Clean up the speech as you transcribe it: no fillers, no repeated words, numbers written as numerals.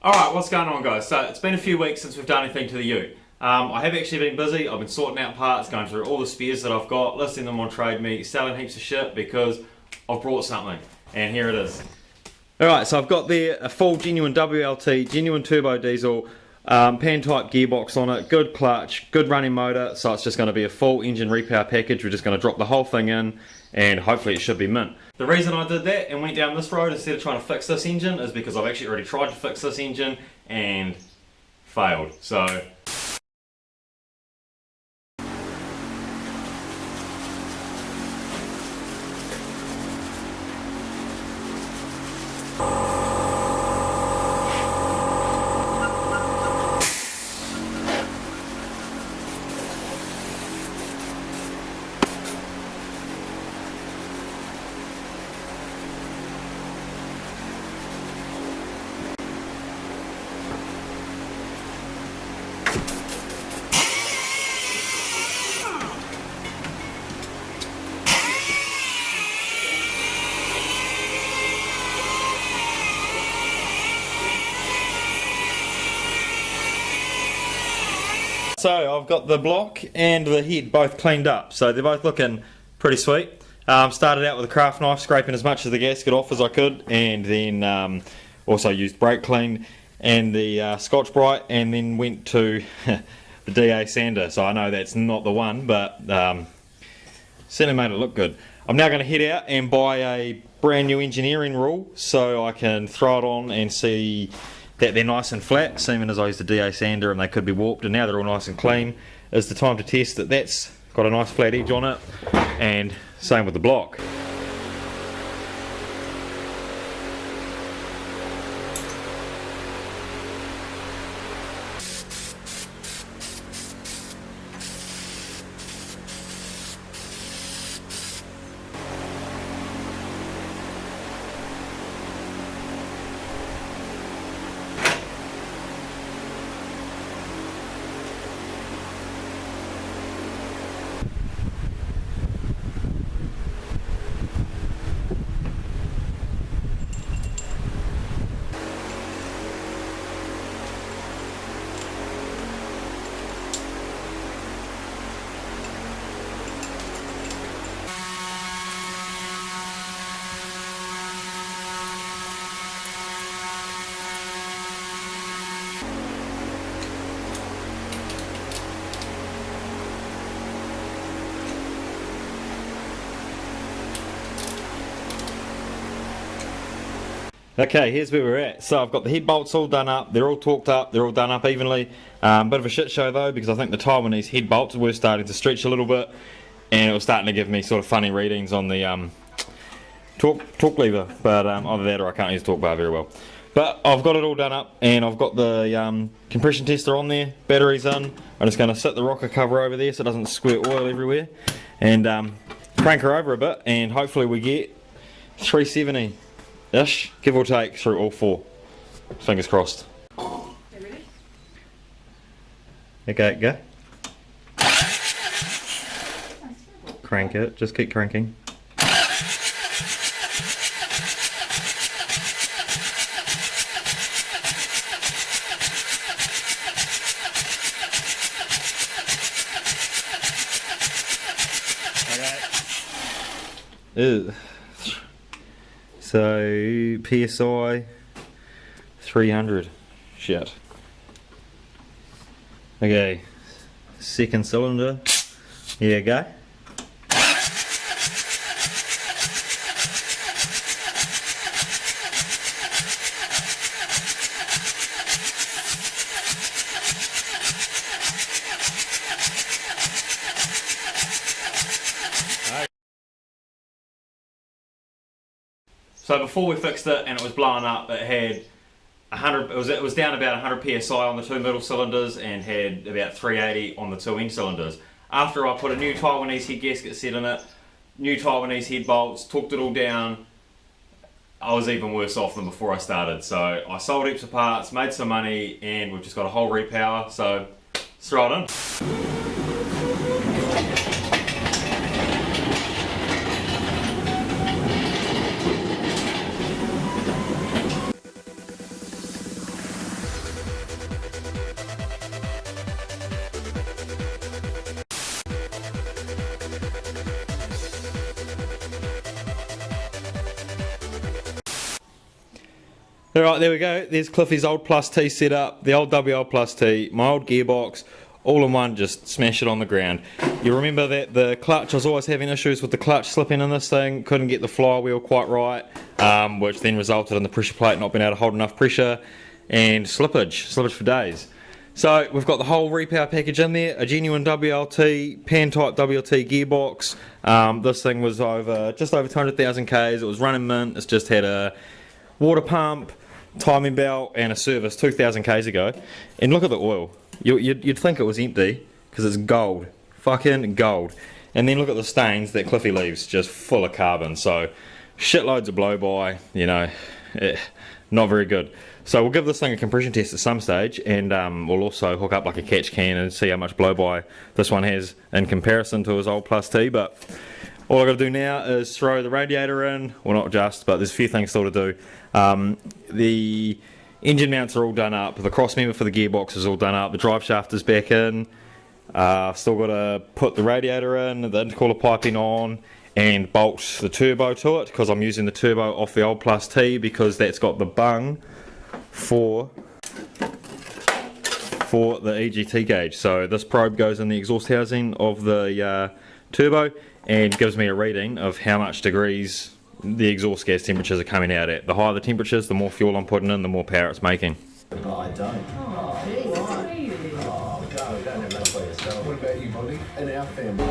Alright, what's going on guys? So it's been a few weeks since we've done anything to the ute. I have actually been busy. I've been sorting out parts, going through all the spares that I've got, listing them on TradeMe, selling heaps of shit because I've brought something. And here it is. Alright, so I've got there a full genuine WLT, genuine turbo diesel, pan type gearbox on it, good clutch, good running motor, so it's just going to be a full engine repower package. We're just going to drop the whole thing in and hopefully it should be mint. The reason I did that and went down this road instead of trying to fix this engine is because I've actually already tried to fix this engine and failed. So I've got the block and the head both cleaned up, so they're both looking pretty sweet. Started out with a craft knife, scraping as much of the gasket off as I could, and then also used brake clean and the Scotch Brite, and then went to the DA sander. So I know that's not the one, but certainly made it look good. I'm now going to head out and buy a brand new engineering rule so I can throw it on and see that they're nice and flat, seeming as I used the DA sander and they could be warped, and now they're all nice and clean. Is the time to test that that's got a nice flat edge on it, and same with the block. Okay, here's where we're at. So I've got the head bolts all done up, they're all torqued up, they're all done up evenly. Bit of a shit show though, because I think the Taiwanese head bolts were starting to stretch a little bit, and it was starting to give me sort of funny readings on the torque lever, but either that or I can't use the torque bar very well. But I've got it all done up, and I've got the compression tester on there, batteries in. I'm just going to sit the rocker cover over there so it doesn't squirt oil everywhere, and crank her over a bit, and hopefully we get 370-ish, give or take, through all four. Fingers crossed. You ready? Okay, go. Crank it, just keep cranking. Ew. So PSI 300. Shit. Okay. Second cylinder. Here you go. So before we fixed it and it was blowing up, it had 100. It was down about 100 psi on the two middle cylinders and had about 380 on the two end cylinders. After I put a new Taiwanese head gasket set in it, new Taiwanese head bolts, torqued it all down, I was even worse off than before I started. So I sold heaps of parts, made some money, and we've just got a whole repower. So let's throw it in. Alright, there we go. There's Cliffy's old Plus T setup, the old WL Plus T, my old gearbox, all in one, just smash it on the ground. You remember that the clutch, I was always having issues with the clutch slipping in this thing, couldn't get the flywheel quite right, which then resulted in the pressure plate not being able to hold enough pressure, and slippage for days. So we've got the whole repower package in there, a genuine WLT, pan type WLT gearbox. This thing was just over 200,000 Ks, it was running mint, it's just had a water pump, timing belt and a service 2,000 Ks ago. And look at the oil. You'd think it was empty because it's gold, fucking gold. And then look at the stains that Cliffy leaves, just full of carbon. So shitloads of blow by, you know, not very good. So we'll give this thing a compression test at some stage, and we'll also hook up like a catch can and see how much blow by this one has in comparison to his old Plus T. But all I've got to do now is throw the radiator in, well not just, but there's a few things still to do. The engine mounts are all done up, the cross member for the gearbox is all done up, the drive shaft is back in, still got to put the radiator in, the intercooler piping on, and bolt the turbo to it, because I'm using the turbo off the old Plus T because that's got the bung for the EGT gauge. So this probe goes in the exhaust housing of the turbo and gives me a reading of how much degrees the exhaust gas temperatures are coming out at. The higher the temperatures, the more fuel I'm putting in, the more power it's making. Oh, I don't. Oh, geez. Oh, no, we don't have enough for yourself. What about you, Bonnie? And our family?